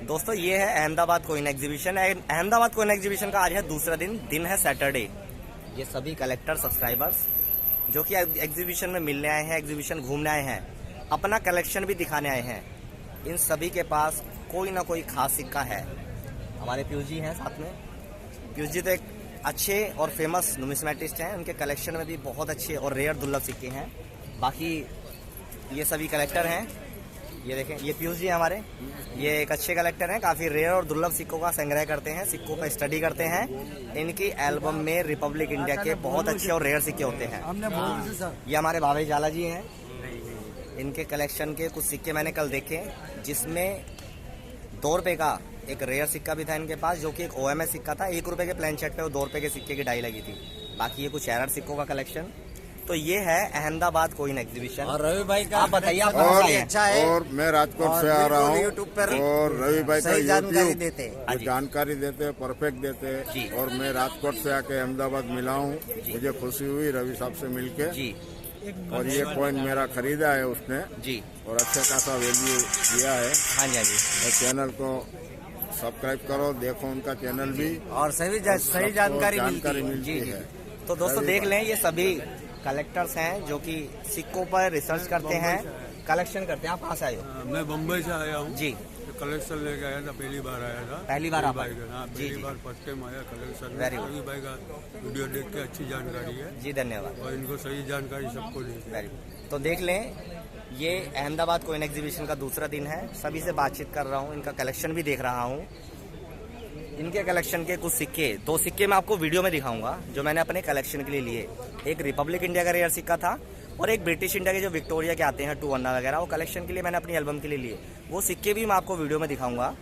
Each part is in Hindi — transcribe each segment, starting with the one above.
दोस्तों ये है Ahmedabad coin exhibition. Ahmedabad coin exhibition का आज है दूसरा दिन है सैटरडे। ये सभी कलेक्टर सब्सक्राइबर्स जो कि एग्जीबिशन में मिलने आए हैं, एग्जीबिशन घूमने आए हैं, अपना कलेक्शन भी दिखाने आए हैं, इन सभी के पास कोई ना कोई खास सिक्का है। हमारे पीयूष जी हैं साथ में। पीयूष जी तो एक अच्छे और फेमस नुमिस्मेटिस्ट हैं, उनके कलेक्शन में भी बहुत अच्छे और रेयर दुर्लभ सिक्के हैं। बाकी ये सभी कलेक्टर हैं, ये देखें, ये पीयूष जी हमारे, ये एक अच्छे कलेक्टर हैं, काफ़ी रेयर और दुर्लभ सिक्कों का संग्रह करते हैं, सिक्कों का स्टडी करते हैं। इनकी एल्बम में रिपब्लिक इंडिया के बहुत अच्छे और रेयर सिक्के होते हैं। ये हमारे भावेश झाला जी हैं, इनके कलेक्शन के कुछ सिक्के मैंने कल देखे, जिसमें 2 रुपये का एक रेयर सिक्का भी था इनके पास, जो कि एक OMS सिक्का था। 1 रुपये के प्लेन शर्ट पे वो 2 रुपये के सिक्के की डाई लगी थी। बाकी ये कुछ एरर सिक्कों का कलेक्शन। तो ये है अहमदाबाद कोइन एग्जीबिशन। और रवि भाई का आप बताइए, आप अच्छा है। और मैं राजकोट से आ रहा हूँ और रवि भाई का जानकारी देते हैं, जानकारी देते हैं, परफेक्ट देते हैं। और मैं राजकोट से आके अहमदाबाद मिला हूँ, मुझे खुशी हुई रवि साहब से मिलके जी। और ये कॉइन मेरा खरीदा है उसने जी, और अच्छा खासा वैल्यू दिया है। हाँ जी, हाँ जी। और चैनल को सब्सक्राइब करो, देखो उनका चैनल भी, और सही जानकारी मिलती है। तो दोस्तों देख लें, ये सभी कलेक्टर्स हैं जो कि सिक्कों पर रिसर्च करते हैं, कलेक्शन करते हैं। आप कहाँ से आए हो? मैं बम्बई से आया हूँ जी। कलेक्शन लेके आया था, पहली बार आया था। पहली बार आप? पहली बार फर्स्ट टाइम आया कलेक्शन। रवि भाई का वीडियो देख के अच्छी जानकारी है जी, धन्यवाद। और इनको सही जानकारी सबको दी। Very good. तो देख लें, ये अहमदाबाद कोइन एग्जीबिशन का दूसरा दिन है। सभी से बातचीत कर रहा हूँ, इनका कलेक्शन भी देख रहा हूँ। इनके कलेक्शन के कुछ सिक्के, 2 सिक्के मैं आपको वीडियो में दिखाऊंगा जो मैंने अपने कलेक्शन के लिए लिए। एक रिपब्लिक इंडिया का रेयर सिक्का था और एक ब्रिटिश इंडिया के जो विक्टोरिया के आते हैं 2 अन्ना वगैरह, वो कलेक्शन के लिए मैंने अपनी एल्बम के लिए लिए। वो सिक्के भी मैं आपको वीडियो में दिखाऊंगा।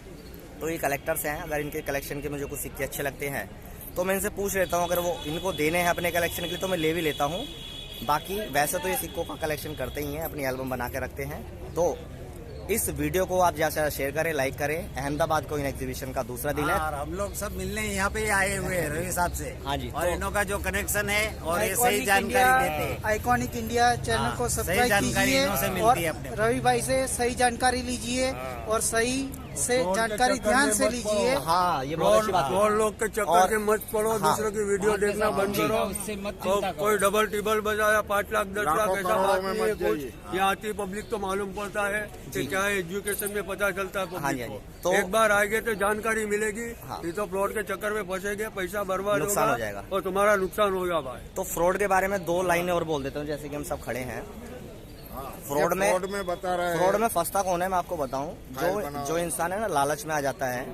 तो ये कलेक्टर्स हैं, अगर इनके कलेक्शन के मुझे कुछ सिक्के अच्छे लगते हैं तो मैं इनसे पूछ लेता हूँ, अगर वो इनको देने हैं अपने कलेक्शन के लिए तो मैं ले भी लेता हूँ। बाकी वैसे तो ये सिक्कों का कलेक्शन करते ही हैं, अपनी एल्बम बना के रखते हैं। तो इस वीडियो को आप ज़्यादा से शेयर करें, लाइक करें। अहमदाबाद कोइन एग्जीबिशन का दूसरा दिन है और हम लोग सब मिलने यहाँ पे आए हुए हैं रवि साहब से। हाँ जी। और इनों का जो कनेक्शन है और ये सही जानकारी देते हैं। आइकॉनिक इंडिया चैनल को सब्सक्राइब कीजिए और रवि भाई से सही जानकारी लीजिए और सही से जानकारी ध्यान से लीजिए। हाँ, ये बहुत अच्छी बात है। और लोग के चक्कर के मत पड़ो, दूसरों की वीडियो देखना बंद करो। कोई डबल टिबल बजाया 5 लाख 10 लाख, ऐसा बात नहीं है कुछ। यहाँ आती पब्लिक तो मालूम पड़ता है कि क्या है, एजुकेशन में पता चलता है पब्लिक को। तो एक बार आएंगे तो जानकारी मिलेगी। ये तो फ्रॉड के चक्कर में फंसेंगे, पैसा बर्बाद नुकसान हो जाएगा और तुम्हारा नुकसान होगा भाई। तो फ्रॉड के बारे में 2 लाइनें और बोल देता हूँ, जैसे कि हम सब खड़े हैं। फ्रॉड में बता रहे हैं, फ्रॉड में फंसता कौन है मैं आपको बताऊं। जो इंसान है ना, लालच में आ जाता है।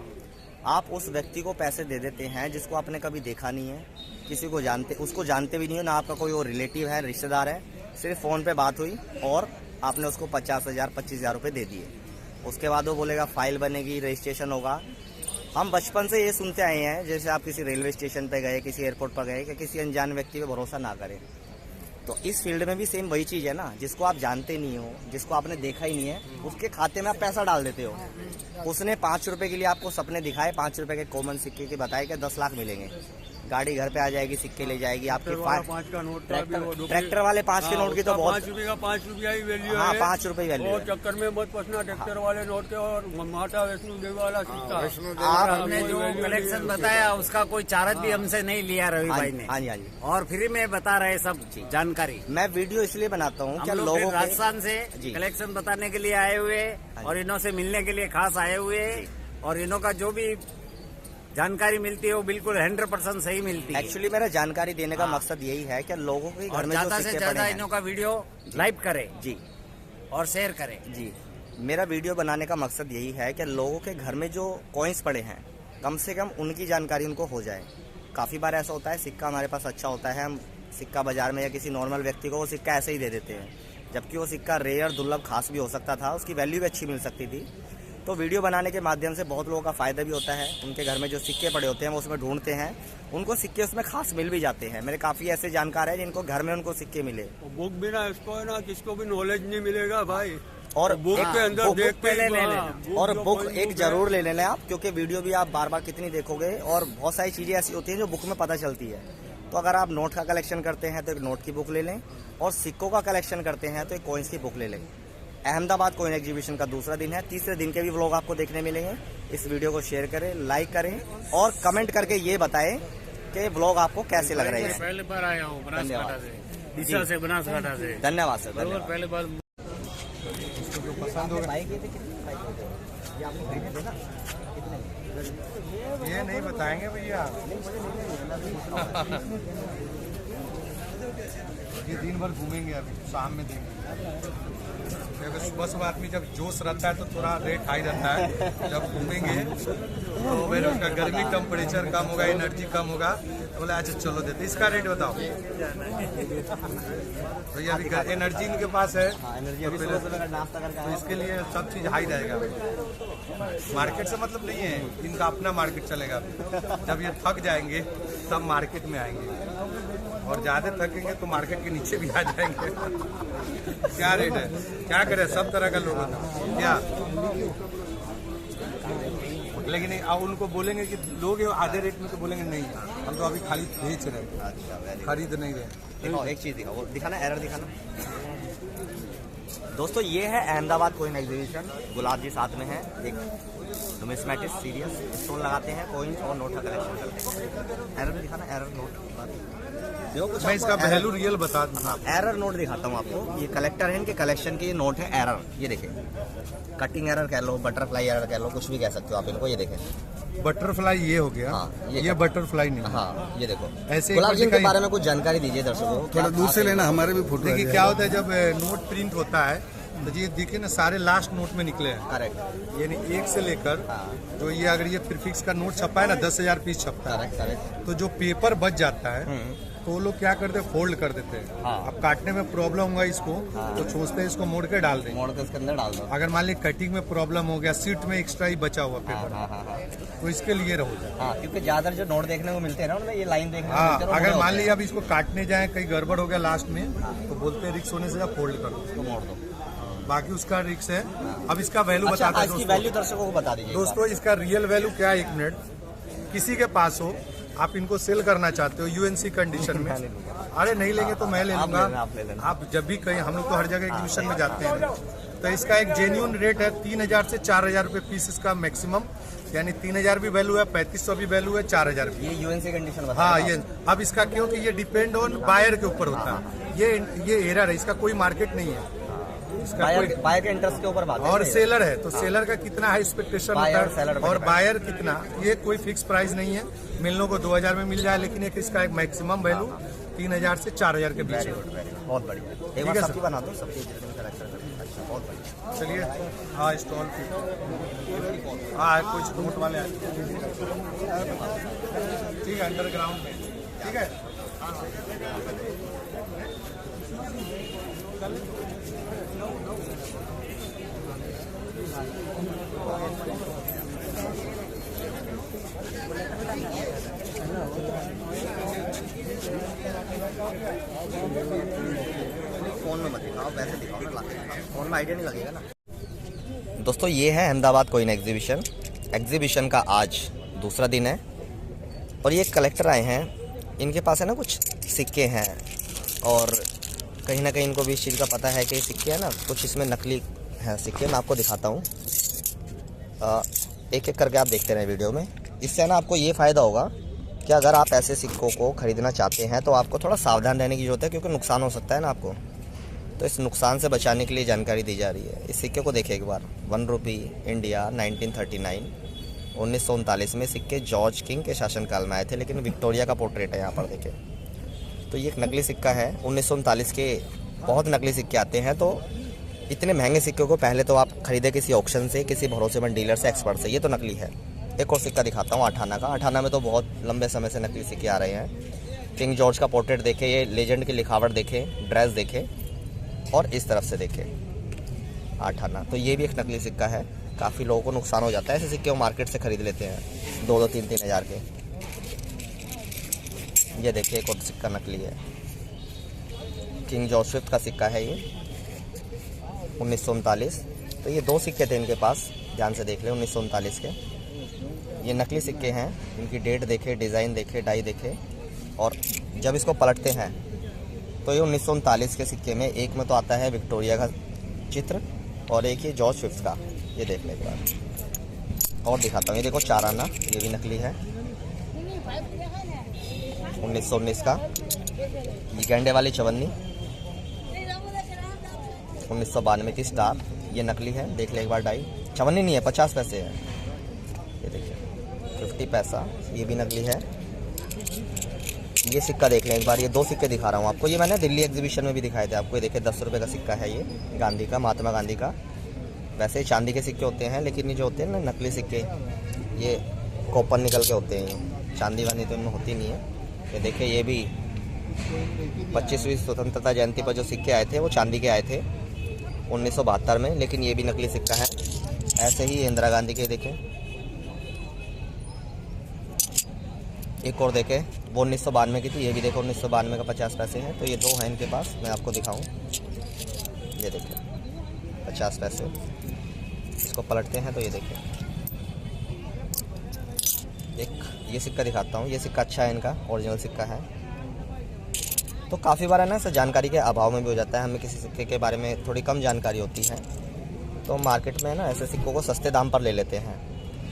आप उस व्यक्ति को पैसे दे देते हैं जिसको आपने कभी देखा नहीं है, किसी को उसको जानते भी नहीं हो, ना आपका कोई और रिलेटिव है, रिश्तेदार है। सिर्फ फोन पे बात हुई और आपने उसको 50,000 25,000 रुपये दे दिए। उसके बाद वो बोलेगा फाइल बनेगी, रजिस्ट्रेशन होगा। हम बचपन से ये सुनते आए हैं, जैसे आप किसी रेलवे स्टेशन पे गए, किसी एयरपोर्ट पर गए, कि किसी अनजान व्यक्ति पे भरोसा ना करें। तो इस फील्ड में भी सेम वही चीज़ है ना, जिसको आप जानते नहीं हो, जिसको आपने देखा ही नहीं है, उसके खाते में आप पैसा डाल देते हो। उसने 5 रुपए के लिए आपको सपने दिखाए, 5 रुपए के कॉमन सिक्के के बताए कि 10 लाख मिलेंगे। गाड़ी घर पे आ जाएगी, सिक्के ले जाएगी आपके। 5 का नोट, ट्रैक्टर वाले 5 के नोट की तो बहुत, 5 रुपये का 5 रुपया ही वैल्यू है। हाँ, 5 रुपये वैल्यू है। चक्कर में मत फंसना ट्रैक्टर वाले नोट के और माता वैष्णो देवी वाला सिक्का। आपने जो कलेक्शन बताया उसका कोई चार्ज भी हमसे नहीं लिया रवि भाई ने। हाँ जी, हाँ जी। और फ्री में बता रहे सब जानकारी। मैं वीडियो इसलिए बनाता हूँ क्या लोग लोगों राजस्थान से कलेक्शन बताने के लिए आए हुए और इनों से मिलने के लिए खास आए हुए, और इनों का जो भी जानकारी मिलती है वो बिल्कुल 100% सही मिलती है। एक्चुअली मेरा जानकारी देने का मकसद यही है कि लोगों के घर में ज्यादा से ज्यादा इनों का वीडियो लाइक करें जी और शेयर करें जी। मेरा वीडियो बनाने का मकसद यही है कि लोगों के घर में जो कॉइन्स पड़े हैं, कम से कम उनकी जानकारी उनको हो जाए। काफ़ी बार ऐसा होता है, सिक्का हमारे पास अच्छा होता है, हम सिक्का बाजार में या किसी नॉर्मल व्यक्ति को वो सिक्का ऐसे ही दे देते हैं, जबकि वो सिक्का रेयर दुर्लभ खास भी हो सकता था, उसकी वैल्यू भी अच्छी मिल सकती थी। तो वीडियो बनाने के माध्यम से बहुत लोगों का फ़ायदा भी होता है। उनके घर में जो सिक्के पड़े होते हैं वो उसमें ढूंढते हैं, उनको सिक्के उसमें खास मिल भी जाते हैं। मेरे काफ़ी ऐसे जानकार हैं जिनको घर में उनको सिक्के मिले। बुक भी ना, इसको है ना, किसको भी नॉलेज नहीं मिलेगा भाई। और बुक के अंदर देख के ले लेना, और बुक एक जरूर ले लेना आप, क्योंकि वीडियो भी आप बार बार कितनी देखोगे और बहुत सारी चीज़ें ऐसी होती हैं जो बुक में पता चलती है। तो अगर आप नोट का कलेक्शन करते हैं तो एक नोट की बुक ले लें, और सिक्कों का कलेक्शन करते हैं तो एक कॉइन्स की बुक ले लें। अहमदाबाद कोइन एग्जीबिशन का दूसरा दिन है। तीसरे दिन के भी व्लॉग आपको देखने मिलेंगे। इस वीडियो को शेयर करें, लाइक करें और कमेंट करके ये बताएं कि व्लॉग आपको कैसे लग रहे हैं। पहले बार आया हूँ बनासकांठा से, दिशा से, बनासकांठा से। धन्यवाद सर, धन्यवाद। पहले बार पसंद होगा ये आपको खरीदे थे ना, ये नहीं बताएंगे भैया, ये दिन भर घूमेंगे, अभी शाम में देंगे। अगर सुबह सुबह आदमी जब जोश रहता है तो थोड़ा रेट हाई रहता है, जब घूमेंगे तो फिर उसका गर्मी टेम्परेचर कम होगा, एनर्जी कम होगा, तो बोले अच्छा चलो देते। इसका रेट बताओ भैया, अभी एनर्जी इनके पास है तो इसके लिए सब चीज़ हाई रहेगा। मार्केट से मतलब नहीं है, इनका अपना मार्केट चलेगा। जब ये थक जाएंगे तब मार्केट में आएंगे, और ज़्यादा थकेंगे तो मार्केट के नीचे भी आ जाएंगे। क्या रेट है, क्या करें, सब तरह का लोग होता है क्या। लेकिन अब उनको बोलेंगे कि लोग आधे रेट में, तो बोलेंगे नहीं हम तो अभी खाली बेच रहे हैं, खरीद नहीं रहे। दिखाओ एक चीज़ दिखाओ, वो दिखाना, एरर दिखाना। दोस्तों ये है अहमदाबाद कोइन एग्जीबिशन। गुलाब जी साथ में है, एक नुमिस्मेटिक सीरियस स्टोन लगाते हैं, कॉइन्स और नोट का कलेक्शन करते हैं। एरर दिखाना, एरर नोट देखो कुछ मैं इसका वैल्यू रियल बता दूँ। एरर नोट दिखाता हूँ आपको। ये कलेक्टर है, इनके कलेक्शन के ये नोट है एरर। ये देखें, कटिंग एरर कह लो, बटरफ्लाई एरर कह लो, कुछ भी कह सकते हो आप इनको। ये देखें बटरफ्लाई ये हो गया। हाँ, ये बटरफ्लाई नहीं। हाँ ये देखो। ऐसे गुलाब जी के बारे में कुछ जानकारी दीजिए दर्शकों को। थोड़ा दूर से लेना, हमारे भी फोटो। देखिए क्या होता है, जब नोट प्रिंट होता है तो ये देखिए ना, सारे लास्ट नोट में निकले हैं। करेक्ट, यानी एक से लेकर जो ये अगर ये प्रीफिक्स का नोट छपा है ना, 10,000 पीस छपता है। Correct, correct. तो जो पेपर बच जाता है तो वो लोग क्या करते हैं, फोल्ड कर देते हैं। हाँ। अब काटने में प्रॉब्लम होगा इसको, तो सोचते हैं इसको मोड़ के डाल देंगे। मोड़ के इसके अंदर डाल दो। अगर मान ली कटिंग में प्रॉब्लम हो गया, सीट में एक्स्ट्रा ही बचा हुआ पेपर, तो इसके लिए रहो जाए। हाँ, क्योंकि ज्यादा जो नोट देखने को मिलते हैं ना, उनमें ये लाइन देखने को हाँ, मिलते हैं, वो अगर मोड़े मान होते ली अब इसको काटने जाए, कहीं गड़बड़ हो गया लास्ट में, तो बोलते हैं रिक्स होने से आप फोल्ड कर दो, हैं, तो मोड़ दो। बाकी उसका रिक्स है। अब इसका वैल्यू अच्छा, बताता इसकी है वैल्यू दर्शकों को बता दीजिए। दोस्तों, इसका रियल वैल्यू क्या है, 1 मिनट। किसी के पास हो, आप इनको सेल करना चाहते हो यूएनसी कंडीशन में, अरे नहीं लेंगे तो मैं ले लूंगा। आप जब भी कहीं, हम लोग तो हर जगह एग्जीबिशन में जाते हैं, तो इसका एक जेन्युइन रेट है 3,000 से 4,000 रुपये पीस इसका मैक्सिमम। यानी 3,000 भी वैल्यू है, 3,500 भी वैल्यू है, 4,000 भी। ये यूएनसी कंडीशन बता। हाँ, ये अब इसका क्योंकि ये डिपेंड ऑन बायर के ऊपर होता है। ये एरर है, इसका कोई मार्केट नहीं है। बायर के इंटरेस्ट के ऊपर बात है। और सेलर है, तो सेलर का कितना हाई एक्सपेक्टेशन होता है, और बायर कितना, ये कोई फिक्स प्राइस नहीं है। मिलने को 2,000 में मिल जाए, लेकिन एक इसका एक मैक्सिमम वैल्यू 3,000 से 4,000 के बीच है। बहुत बढ़िया, एक बार सबकी बना दो, सबकी अच्छा, बहुत बढ़िया। चलिए, हाँ स्टॉल हाँ कुछ नोट वाले ठीक है, अंडरग्राउंड में ठीक है। फोन में मत दिखाओ, वैसे दिखाओ ना, फोन में आइडिया नहीं लगेगा ना। दोस्तों ये है अहमदाबाद कोइन एग्जीबिशन। एग्जीबिशन का आज दूसरा दिन है और ये कलेक्टर आए हैं। इनके पास है ना कुछ सिक्के हैं, और कहीं ना कहीं इनको भी इस चीज़ का पता है कि सिक्के है ना, कुछ इसमें नकली हैं सिक्के। मैं आपको दिखाता हूँ, एक एक करके आप देखते रहें वीडियो में। इससे ना आपको ये फ़ायदा होगा कि अगर आप ऐसे सिक्कों को ख़रीदना चाहते हैं तो आपको थोड़ा सावधान रहने की ज़रूरत है, क्योंकि नुकसान हो सकता है ना आपको। तो इस नुकसान से बचाने के लिए जानकारी दी जा रही है। इस सिक्के को देखिए एक बार, 1 रुपी इंडिया 1939, 1939 में सिक्के जॉर्ज किंग के शासनकाल में आए थे, लेकिन विक्टोरिया का पोर्ट्रेट है यहाँ पर देखें। तो ये एक नकली सिक्का है 1939 के। बहुत नकली सिक्के आते हैं, तो इतने महंगे सिक्के को पहले तो आप खरीदे किसी ऑक्शन से, किसी भरोसेमंद डीलर से, एक्सपर्ट से। ये तो नकली है। एक और सिक्का दिखाता हूँ 58 का। 58 में तो बहुत लंबे समय से नकली सिक्के आ रहे हैं। किंग जॉर्ज का पोर्ट्रेट देखें, ये लेजेंड की लिखावट देखें, ड्रेस देखें, और इस तरफ से देखें 58। तो ये भी एक नकली सिक्का है। काफ़ी लोगों को नुकसान हो जाता है ऐसे सिक्के, वो मार्केट से ख़रीद लेते हैं 2-2, 3-3 हज़ार के। ये देखिए एक और सिक्का नकली है, किंग जॉर्ज V का सिक्का है ये, 1939। तो ये 2 सिक्के थे इनके पास, ध्यान से देख लें, 1939 के। ये नकली सिक्के हैं, इनकी डेट देखे, डिज़ाइन देखे, डाई देखे, और जब इसको पलटते हैं तो ये 1939 के सिक्के में एक में तो आता है विक्टोरिया का चित्र, और एक ये जॉर्ज फिफ्थ का, ये देख लें एक बार। और दिखाता हूँ, ये देखो 4 आना, ये भी नकली है, 1919 का। ये गेंडे वाली चवन्नी 1992 की स्टार, ये नकली है, देख ले एक बार। डाई चवन्नी नहीं है, 50 पैसे है, ये देखिए 50 पैसा, ये भी नकली है। ये सिक्का देख लें एक बार, ये 2 सिक्के दिखा रहा हूँ आपको, ये मैंने दिल्ली एग्जीबिशन में भी दिखाए थे आपको। ये देखिए 10 रुपये का सिक्का है, ये गांधी का, महात्मा गांधी का। वैसे चांदी के सिक्के होते हैं, लेकिन ये जो होते हैं ना नकली सिक्के, ये कॉपर निकल के होते हैं, ये चांदी वांदी तो इनमें होती नहीं है। ये देखिए ये भी 25वीं स्वतंत्रता जयंती पर जो सिक्के आए थे वो चांदी के आए थे 1972 में, लेकिन ये भी नकली सिक्का है। ऐसे ही इंदिरा गांधी के देखें, एक और देखें, वो 1992 की थी, ये भी देखो 1992 का 50 पैसे है। तो ये 2 हैं इनके पास, मैं आपको दिखाऊं, ये देखिए 50 पैसे। इसको पलटते हैं तो ये देखिए, एक ये सिक्का दिखाता हूँ, ये सिक्का अच्छा है, इनका ओरिजिनल सिक्का है। तो काफ़ी बार है ना ऐसा जानकारी के अभाव में भी हो जाता है, हमें किसी सिक्के के बारे में थोड़ी कम जानकारी होती है, तो मार्केट में ना ऐसे सिक्कों को सस्ते दाम पर ले लेते हैं,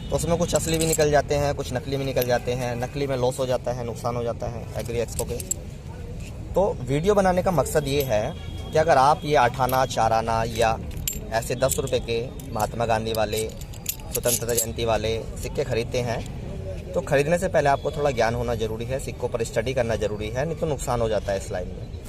तो उसमें कुछ असली भी निकल जाते हैं, कुछ नकली भी निकल जाते हैं। नकली में लॉस हो जाता है, नुकसान हो जाता है एग्री एक्सपो के। तो वीडियो बनाने का मकसद ये है कि अगर आप ये 8 आना, 4 आना या ऐसे 10 रुपये के महात्मा गांधी वाले, स्वतंत्रता जयंती वाले सिक्के खरीदते हैं, तो ख़रीदने से पहले आपको थोड़ा ज्ञान होना ज़रूरी है, सिक्कों पर स्टडी करना ज़रूरी है, नहीं तो नुकसान हो जाता है इस लाइन में।